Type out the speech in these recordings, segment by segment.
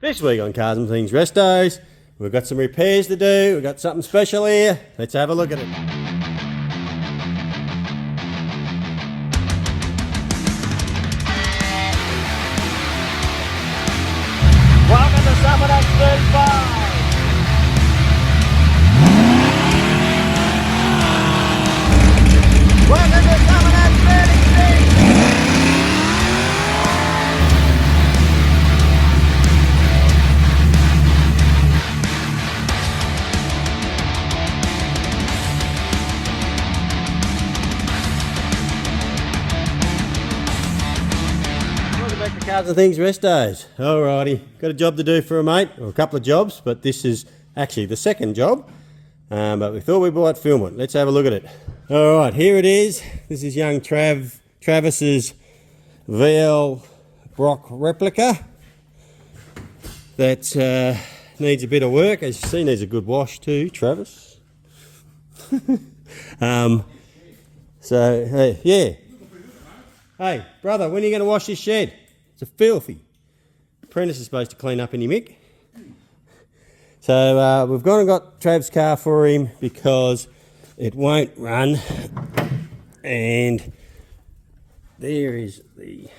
This week on Cars and Things Restos, we've got some repairs to do, we've got something special here. Let's have a look at it. Welcome to Summit X35! Welcome to Summit X36! Cars and Things Restos. Alrighty, got a job to do for a mate, or a couple of jobs, but this is actually the second job. But we thought we might film it. Let's have a look at it. Alright, here it is. This is young Travis's VL Brock Replica. That needs a bit of work. As you see, needs a good wash too, Travis. So, yeah. Hey, brother, when are you going to wash this shed? It's a filthy. Apprentice is supposed to clean up any mick. So we've gone and got Trav's car for him because it won't run. And there is the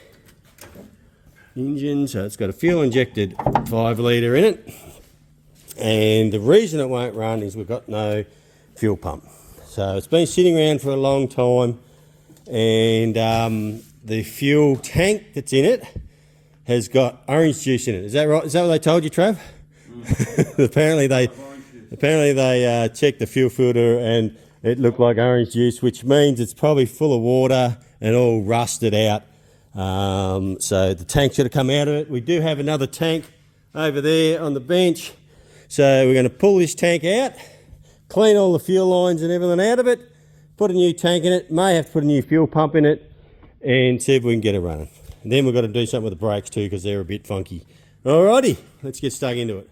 engine. So it's got a fuel injected 5 litre in it. And the reason it won't run is we've got no fuel pump. So it's been sitting around for a long time. And the fuel tank that's in it has got orange juice in it. Is that right? Is that what they told you, Trav? apparently they checked the fuel filter and it looked like orange juice, which means it's probably full of water and all rusted out. So the tank should have come out of it. We do have another tank over there on the bench. So we're going to pull this tank out, clean all the fuel lines and everything out of it, put a new tank in it, may have to put a new fuel pump in it, and see if we can get it running. And then we've got to do something with the brakes too because they're a bit funky. Alrighty, let's get stuck into it.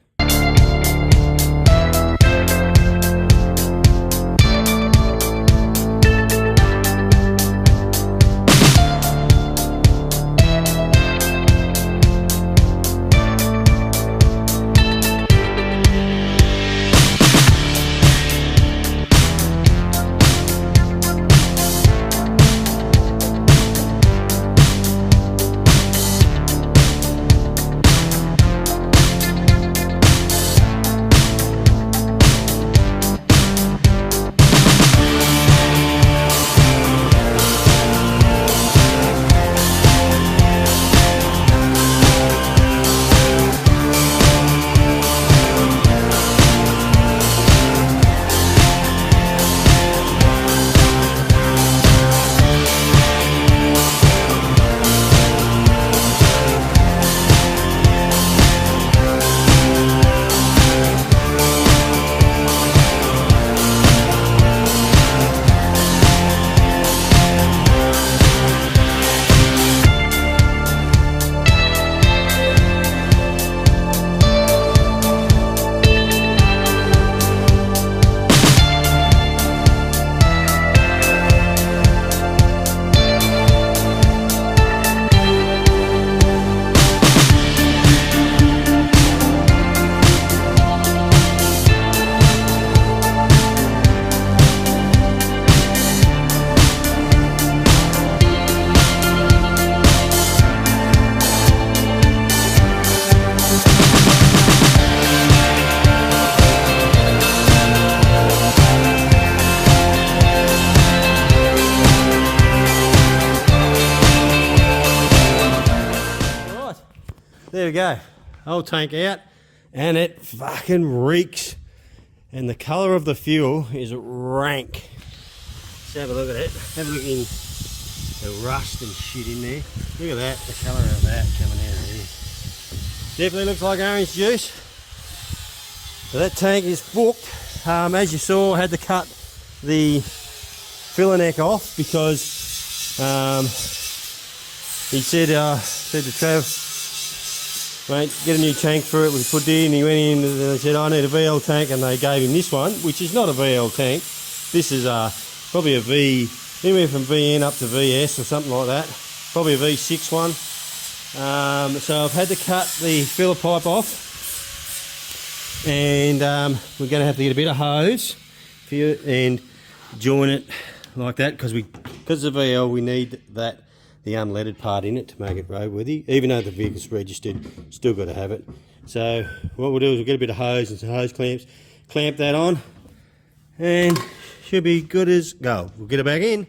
There we go, old tank out, and it fucking reeks. And the colour of the fuel is rank. Let's have a look at it. Have a look in the rust and shit in there. Look at that, the colour of that coming out of there. Definitely looks like orange juice. So that tank is booked. As you saw, I had to cut the filler neck off because he said to Trav, mate, get a new tank for it. We put it in, he went in and they said, I need a VL tank, and they gave him this one, which is not a VL tank. This is probably a V, anywhere from VN up to VS or something like that. Probably a V6 one. So I've had to cut the filler pipe off, and we're going to have to get a bit of hose and join it like that, because of the VL we need the unleaded part in it to make it roadworthy. Even though the vehicle's registered, still got to have it. So what we'll do is we'll get a bit of hose and some hose clamps, clamp that on, and should be good as gold. We'll get it back in.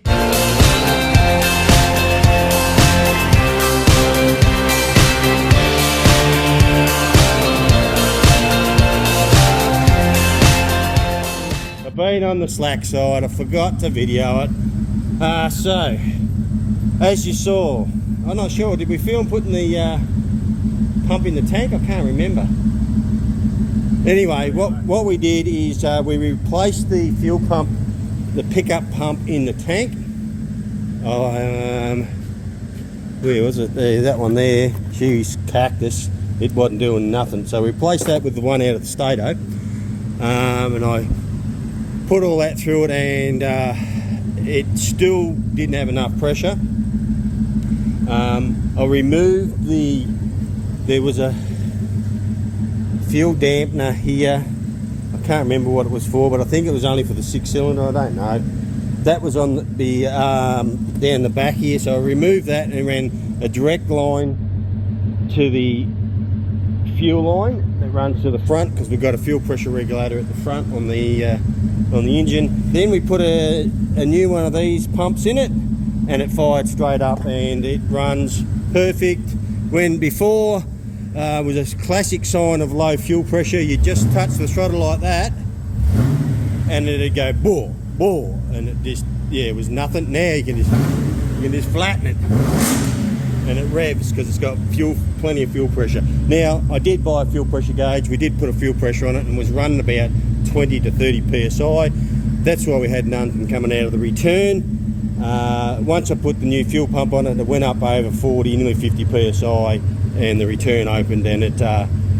I've been on the slack side, I forgot to video it. So, as you saw, I'm not sure, did we film putting the pump in the tank? I can't remember. Anyway, what we did is we replaced the fuel pump, the pickup pump in the tank. Where was it? There, that one there. She's cactus. It wasn't doing nothing. So we replaced that with the one out of the Stato. And I put all that through it, and it still didn't have enough pressure. I removed there was a fuel dampener here. I can't remember what it was for, but I think it was only for the 6-cylinder, I don't know. That was on the down the back here, so I removed that and ran a direct line to the fuel line that runs to the front, because we've got a fuel pressure regulator at the front on the engine. Then we put a new one of these pumps in it, and it fired straight up, and it runs perfect. When before was a classic sign of low fuel pressure, you just touch the throttle like that and it'd go bore, bore, and it just, yeah, it was nothing. Now you can just flatten it and it revs because it's got plenty of fuel pressure. Now I did buy a fuel pressure gauge. We did put a fuel pressure on it and was running about 20 to 30 psi. That's why we had none coming out of the return. Once I put the new fuel pump on it, it went up over 40, nearly 50 psi, and the return opened, and it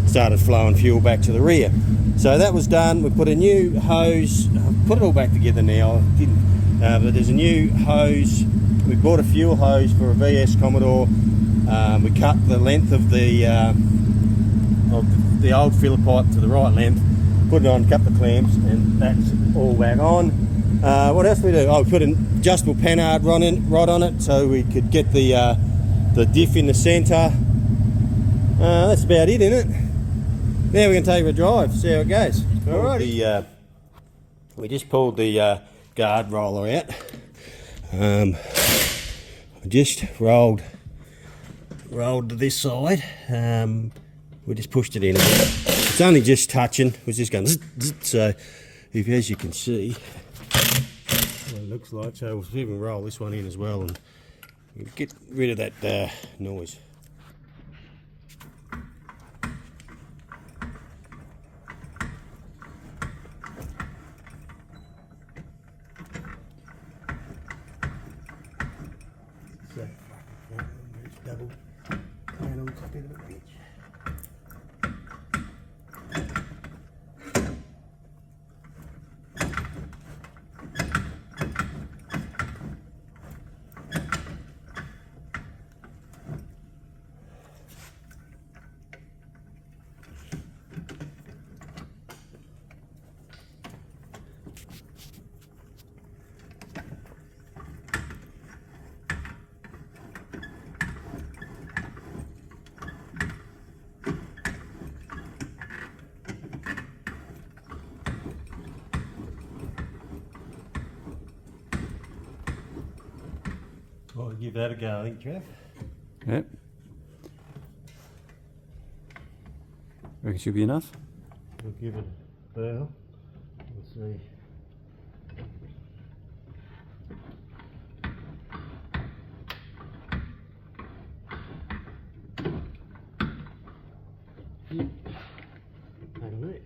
started flowing fuel back to the rear. So that was done. We put a new hose. I've put it all back together now. But there's a new hose. We bought a fuel hose for a VS Commodore. We cut the length of the old filler pipe to the right length, put it on, cut the clamps, and that's all back on. What else did we do? Oh, we put an adjustable panhard rod on it so we could get the diff in the centre. That's about it, isn't it? Now we're going to take it for a drive, see how it goes. Alrighty. We just pulled the guard roller out. I just rolled to this side. We just pushed it in a bit. It's only just touching. It was just going zzz, zzz, so as you can see what it looks like. So we'll see if we can roll this one in as well and get rid of that noise. Double panels, a bit of a bitch. Well, we'll give that a go, I think, Trev. Yep. Reckon it should be enough? We'll give it a whirl. We'll see. That'll do it.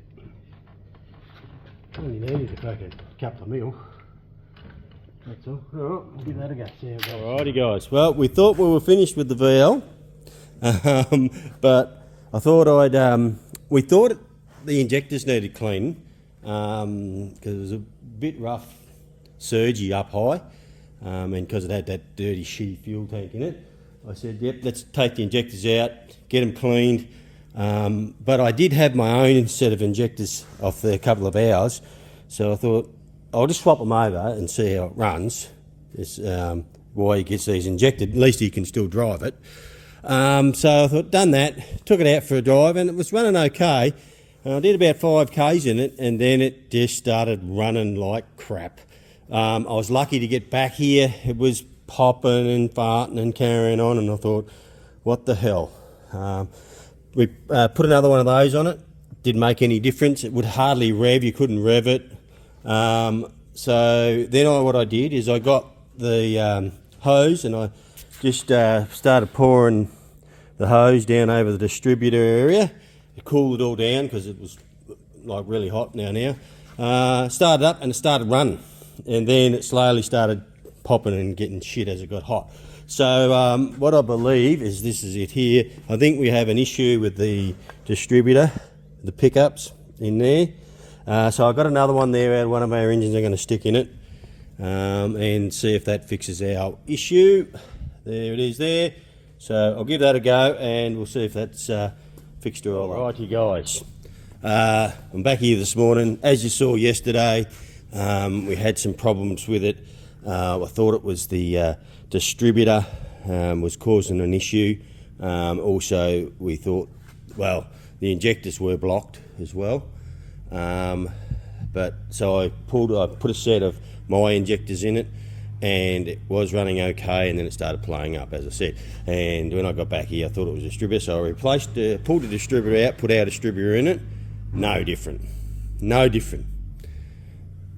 Only needed a fucking couple of mil. That's all. Alright, we'll give that a go. Alrighty guys, well we thought we were finished with the VL, but I thought we thought the injectors needed cleaning, because it was a bit rough, surgy up high, and because it had that dirty shitty fuel tank in it. I said, yep, let's take the injectors out, get them cleaned. But I did have my own set of injectors off there a couple of hours, so I thought I'll just swap them over and see how it runs. It's why he gets these injected. At least he can still drive it. So I thought, done that, took it out for a drive, and it was running okay. I did about 5 Ks in it, and then it just started running like crap. I was lucky to get back here. It was popping and farting and carrying on, and I thought, what the hell? We put another one of those on it. Didn't make any difference. It would hardly rev. You couldn't rev it. So then what I did is I got the hose, and I just started pouring the hose down over the distributor area to cool it all down because it was like really hot now. Started up and it started running, and then it slowly started popping and getting shit as it got hot. So what I believe is this is it here. I think we have an issue with the distributor, the pickups in there. So I've got another one there out of one of our engines I'm going to stick in it and see if that fixes our issue. There it is there. So I'll give that a go and we'll see if that's fixed all right. Righty guys, I'm back here this morning. As you saw yesterday, we had some problems with it. I thought it was the distributor was causing an issue. Also, we thought, well, the injectors were blocked as well. But so I put a set of my injectors in it, and it was running okay, and then it started playing up, as I said. And when I got back here, I thought it was a distributor, so I pulled the distributor out, put our distributor in it. No different.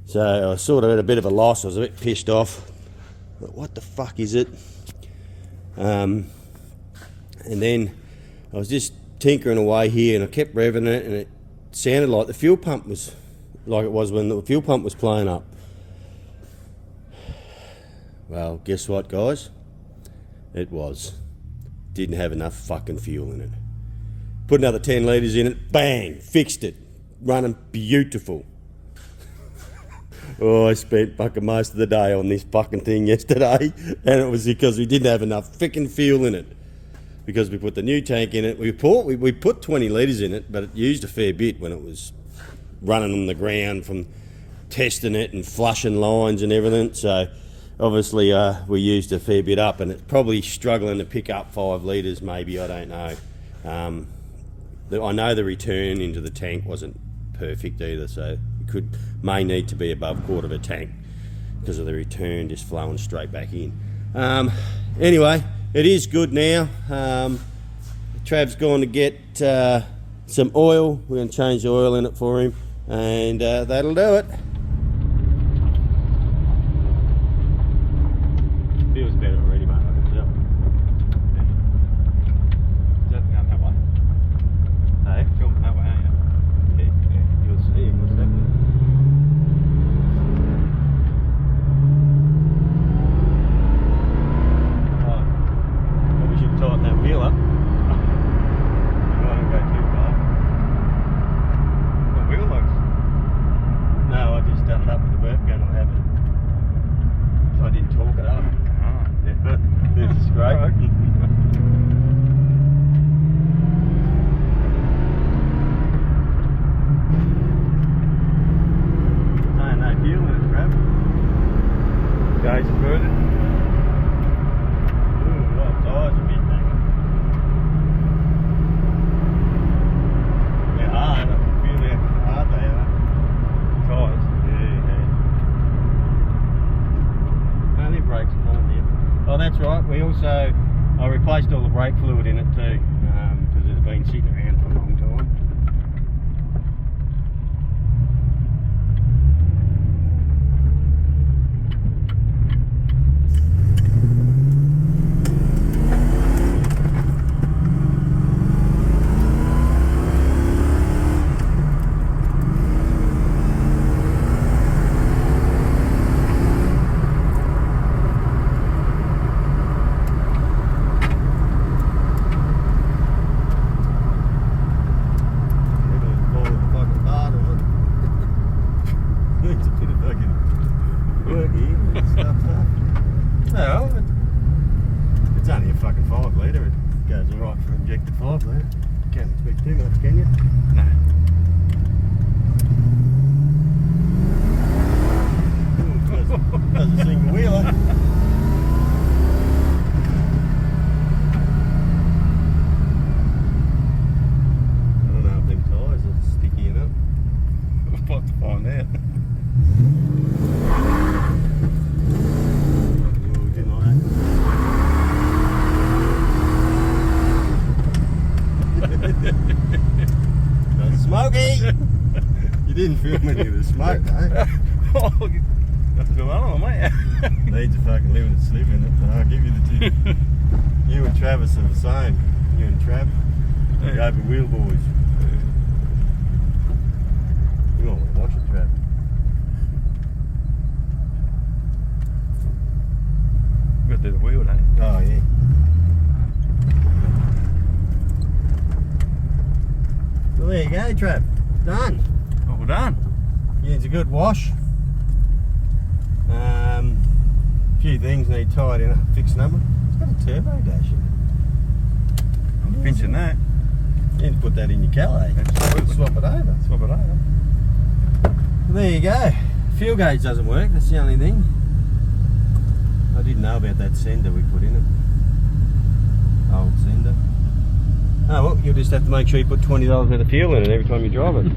So I sort of had a bit of a loss. I was a bit pissed off. But what the fuck is it? And then I was just tinkering away here, and I kept revving it, and it sounded like the fuel pump was like it was when the fuel pump was playing up. Well, guess what, guys? It was. Didn't have enough fucking fuel in it. Put another 10 litres in it, bang, fixed it. Running beautiful. Oh, I spent fucking most of the day on this fucking thing yesterday, and it was because we didn't have enough freaking fuel in it. Because we put the new tank in it, we put 20 litres in it, but it used a fair bit when it was running on the ground from testing it and flushing lines and everything. So obviously we used a fair bit up, and it's probably struggling to pick up 5 litres maybe, I don't know. I know the return into the tank wasn't perfect either, so it may need to be above a quarter of a tank because of the return just flowing straight back in. Anyway, it is good now. Trav's gone to get some oil. We're going to change the oil in it for him, and that'll do it. Feels better already, mate. Yep. Is that going that way? Hey? Filming that way, aren't you? Yeah, you'll see what's happening. We should tighten that wheel up. You don't go too far. The wheel looks. No, I just done it up with the burp gun I have it. So I didn't torque it up. Yeah, this is great. Right. No fuel in it, crap. Goes further. Ooh, right, tyres a bit, mate. They're hard. I can feel how hard they are. Tyres. Yeah. No, their brakes are fine now. Oh, that's right. I replaced all the brake fluid in it too, because it had been sitting around for a long time. Doggy! You didn't film any of the smoke, though. Oh, that's a good one, mate. Needs a fucking limited slip in it, but I'll give you the tip. You and Travis are the same. You and Trav. The Yeah. open wheel boys. You might want to watch it, Trav. We've got to do the wheel, don't you? Oh, yeah. Well, there you go, Trav. Done. Oh, well done. Needs a good wash. A few things need tied in, fixing them. It's got a turbo dash in it. I'm pinching that. You need to put that in your Calais. Absolutely. Swap it over. Swap it over. Well, there you go. Fuel gauge doesn't work, that's the only thing. I didn't know about that sender we put in it. Old sender. Oh well, you'll just have to make sure you put $20 worth of fuel in it every time you drive it.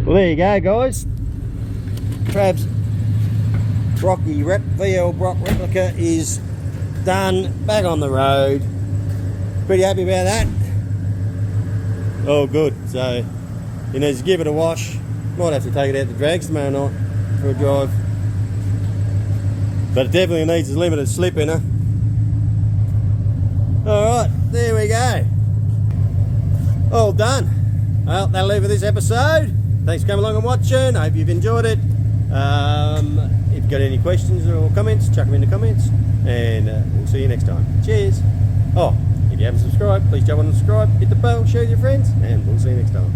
Well, there you go, guys. Trav's Brocky VL Brock Replica is done, back on the road. Pretty happy about that. Oh, good. So he needs to give it a wash. Might have to take it out to drags tomorrow night for a drive. But it definitely needs a limited slip in her. Alright, there we go. All done. Well, that'll leave for this episode. Thanks for coming along and watching. I hope you've enjoyed it. If you've got any questions or comments, chuck them in the comments. And we'll see you next time. Cheers. Oh, if you haven't subscribed, please jump on and subscribe, hit the bell, share with your friends, and we'll see you next time.